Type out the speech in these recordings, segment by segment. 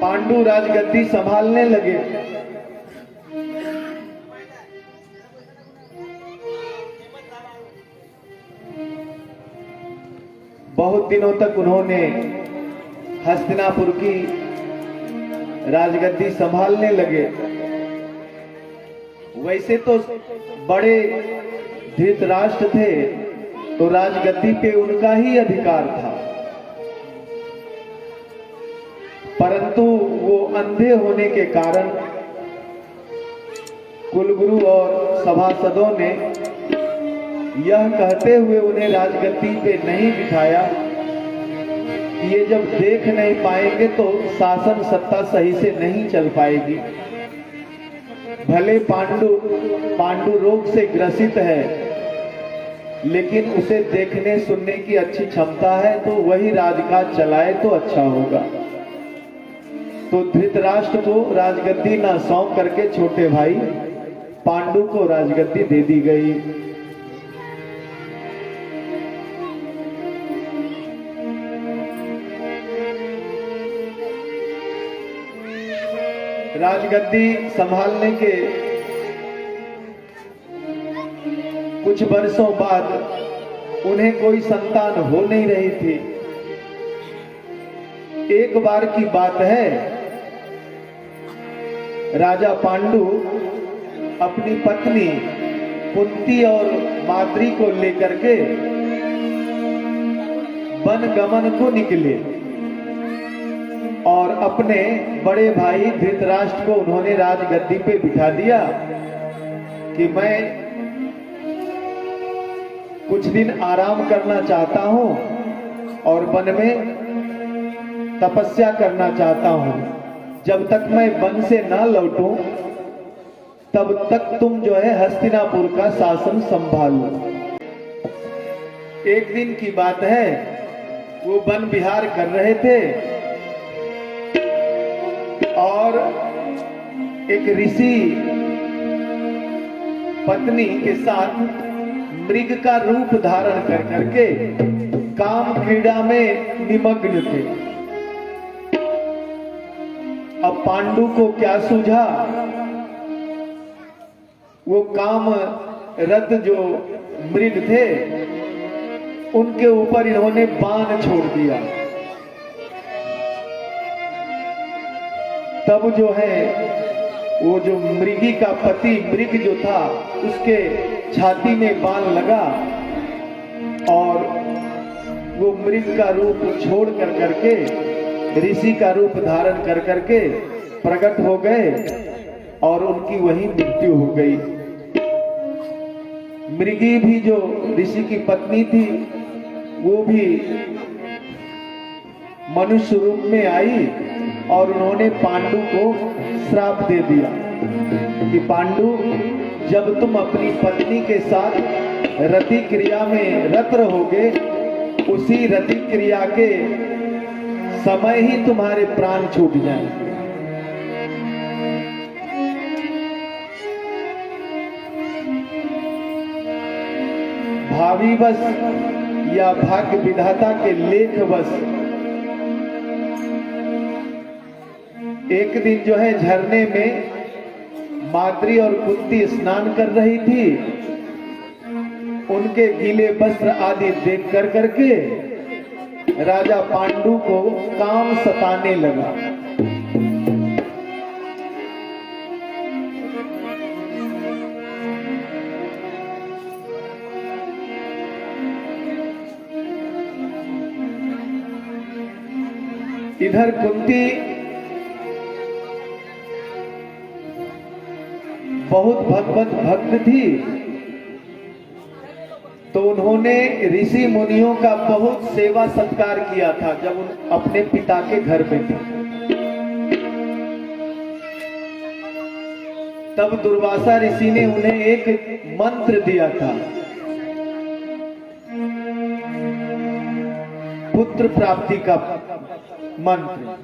पांडु राजगद्दी संभालने लगे। बहुत दिनों तक उन्होंने हस्तिनापुर की राजगद्दी संभालने लगे। वैसे तो बड़े धृतराष्ट्र थे तो राजगद्दी पे उनका ही अधिकार था, परंतु वो अंधे होने के कारण कुलगुरु और सभासदों ने यह कहते हुए उन्हें राजगद्दी पे नहीं बिठाया कि ये जब देख नहीं पाएंगे तो शासन सत्ता सही से नहीं चल पाएगी। भले पांडु रोग से ग्रसित है, लेकिन उसे देखने सुनने की अच्छी क्षमता है, तो वही राजकाज चलाए तो अच्छा होगा। तो धृतराष्ट्र को राजगद्दी न सौंप करके छोटे भाई पांडु को राजगद्दी दे दी गई। राजगद्दी संभालने के कुछ वर्षों बाद उन्हें कोई संतान हो नहीं रही थी। एक बार की बात है, राजा पांडु अपनी पत्नी कुंती और माद्री को लेकर के वन गमन को निकले और अपने बड़े भाई धृतराष्ट्र को उन्होंने राजगद्दी पे बिठा दिया कि मैं कुछ दिन आराम करना चाहता हूं और वन में तपस्या करना चाहता हूं। जब तक मैं वन से ना लौटूं तब तक तुम जो है हस्तिनापुर का शासन संभालो। एक दिन की बात है, वो वन विहार कर रहे थे और एक ऋषि पत्नी के साथ मृग का रूप धारण कर करके काम क्रीड़ा में निमग्न थे। अब पांडु को क्या सूझा, वो काम रत जो मृग थे उनके ऊपर इन्होंने बाण छोड़ दिया। तब जो है वो जो मृगी का पति मृग जो था उसके छाती में बाण लगा और वो मृग का रूप छोड़ कर करके ऋषि का रूप धारण कर करके प्रकट हो गए और उनकी वही मृत्यु हो गई। मृगी भी जो ऋषि की पत्नी थी वो भी मनुष्य रूप में आई और उन्होंने पांडु को श्राप दे दिया कि पांडु, जब तुम अपनी पत्नी के साथ रति क्रिया में रत रहोगे, उसी रति क्रिया के समय ही तुम्हारे प्राण छूट जाएंगे। भावीवश या भाग्य विधाता के लेखवश एक दिन जो है झरने में माद्री और कुंती स्नान कर रही थी। उनके गीले वस्त्र आदि देख कर करके राजा पांडु को काम सताने लगा। इधर कुंती बहुत भगवत भक्त थी, तो उन्होंने ऋषि मुनियों का बहुत सेवा सत्कार किया था जब उन अपने पिता के घर में थे। तब दुर्वासा ऋषि ने उन्हें एक मंत्र दिया था, पुत्र प्राप्ति का मंत्र,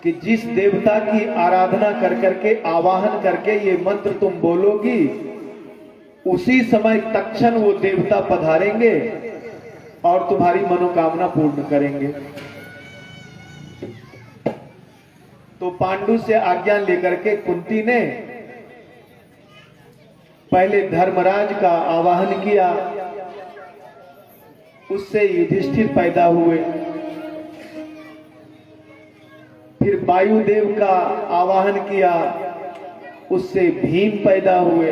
कि जिस देवता की आराधना कर करके आवाहन करके ये मंत्र तुम बोलोगी, उसी समय तत्क्षण वो देवता पधारेंगे और तुम्हारी मनोकामना पूर्ण करेंगे। तो पांडु से आज्ञा लेकर के कुंती ने पहले धर्मराज का आवाहन किया, उससे युधिष्ठिर पैदा हुए। फिर वायुदेव का आवाहन किया, उससे भीम पैदा हुए।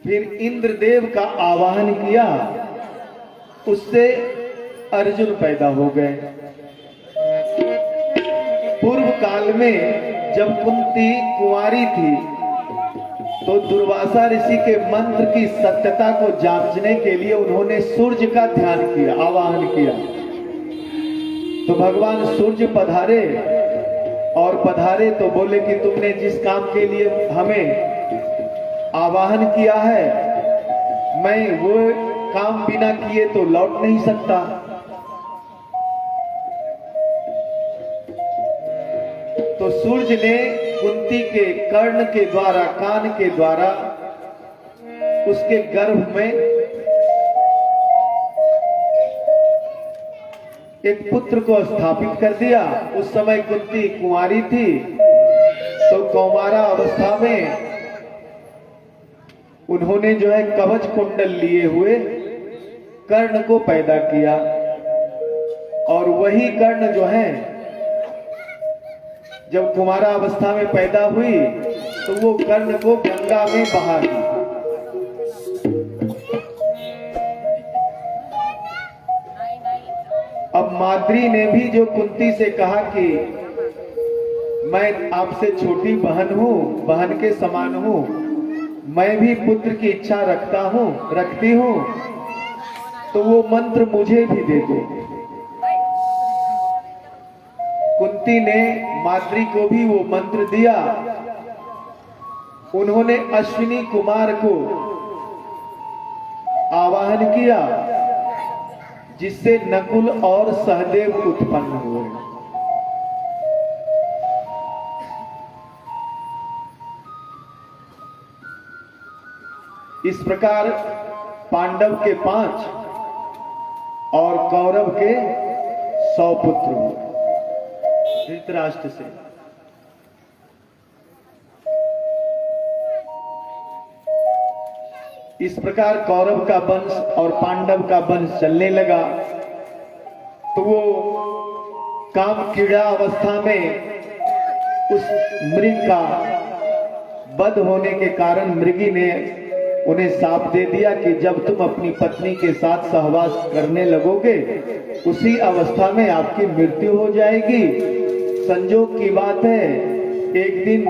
फिर इंद्रदेव का आवाहन किया, उससे अर्जुन पैदा हो गए। पूर्व काल में जब कुंती कुंवारी थी तो दुर्वासा ऋषि के मंत्र की सत्यता को जांचने के लिए उन्होंने सूर्य का ध्यान किया, आवाहन किया। तो भगवान सूर्य पधारे और पधारे तो बोले कि तुमने जिस काम के लिए हमें आवाहन किया है, मैं वो काम बिना किए तो लौट नहीं सकता। तो सूर्य ने कुंती के कर्ण के द्वारा, कान के द्वारा उसके गर्भ में एक पुत्र को स्थापित कर दिया। उस समय कुंती कुंवारी थी, तो कौमारा अवस्था में उन्होंने जो है कवच कुंडल लिए हुए कर्ण को पैदा किया, और वही कर्ण जो है जब कुमारा अवस्था में पैदा हुई तो वो कर्ण को गंगा में बहा दी। अब माद्री ने भी जो कुंती से कहा कि मैं आपसे छोटी बहन हूं, बहन के समान हूं, मैं भी पुत्र की इच्छा रखती हूं, तो वो मंत्र मुझे भी दे दो। कुंती ने माद्री को भी वो मंत्र दिया। उन्होंने अश्विनी कुमार को आवाहन किया, जिससे नकुल और सहदेव उत्पन्न हुए। इस प्रकार पांडव के 5 और कौरव के 100 पुत्र हुए धृतराष्ट्र से। इस प्रकार कौरव का वंश और पांडव का वंश चलने लगा। तो वो काम कीड़ा अवस्था में उस मृग का वध होने के कारण मृगी ने उन्हें शाप दे दिया कि जब तुम अपनी पत्नी के साथ सहवास करने लगोगे, उसी अवस्था में आपकी मृत्यु हो जाएगी। संजोग की बात है, एक दिन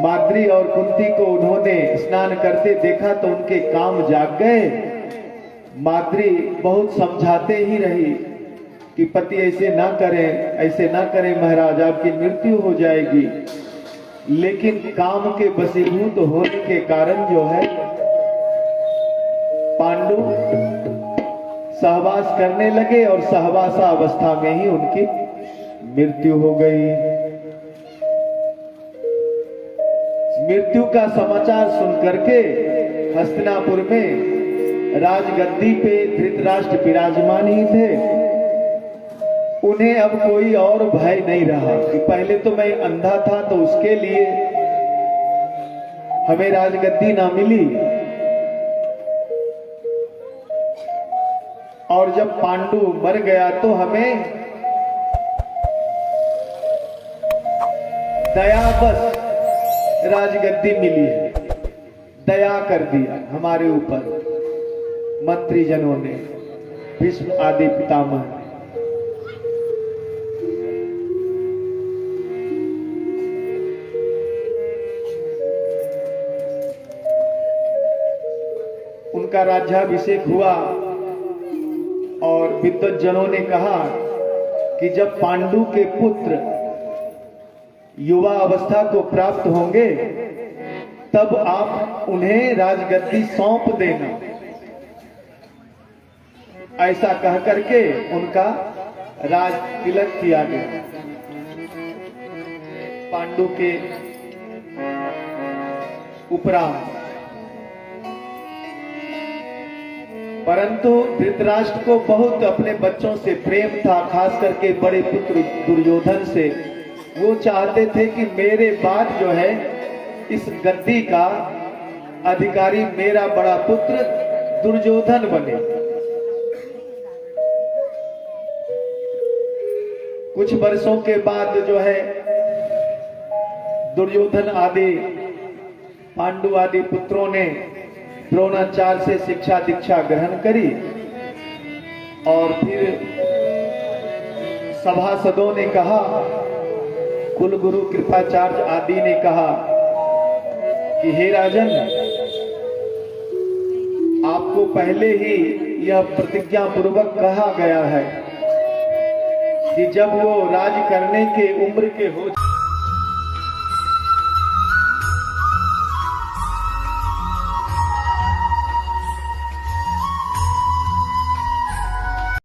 माद्री और कुंती को उन्होंने स्नान करते देखा तो उनके काम जाग गए। माद्री बहुत समझाते ही रही कि पति ऐसे ना करें महाराज, आपकी मृत्यु हो जाएगी। लेकिन काम के वशीभूत होने के कारण जो है पांडु सहवास करने लगे और सहवासा अवस्था में ही उनकी मृत्यु हो गई। मृत्यु का समाचार सुनकर के हस्तिनापुर में राजगद्दी पे धृतराष्ट्र विराजमान ही थे। उन्हें अब कोई और भय नहीं रहा कि पहले तो मैं अंधा था तो उसके लिए हमें राजगद्दी ना मिली, और जब पांडु मर गया तो हमें दयावश राजगद्दी मिली है। दया कर दिया हमारे ऊपर मंत्रीजनों ने, भीष्म आदि पितामह ने। उनका राज्याभिषेक हुआ और विद्वज्जनों ने कहा कि जब पांडु के पुत्र युवा अवस्था को प्राप्त होंगे तब आप उन्हें राजगद्दी सौंप देना। ऐसा कह करके उनका राज तिलक किया गया। पांडु के उपरांत परंतु धृतराष्ट्र को बहुत अपने बच्चों से प्रेम था, खास करके बड़े पुत्र दुर्योधन से। वो चाहते थे कि मेरे बाद जो है इस गद्दी का अधिकारी मेरा बड़ा पुत्र दुर्योधन बने। कुछ वर्षों के बाद जो है दुर्योधन आदि पांडु आदि पुत्रों ने द्रोणाचार्य से शिक्षा दीक्षा ग्रहण करी और फिर सभासदों ने कहा, कुलगुरु कृपाचार्य आदि ने कहा कि हे राजन, आपको पहले ही यह प्रतिज्ञा पूर्वक कहा गया है कि जब वो राज करने के उम्र के हो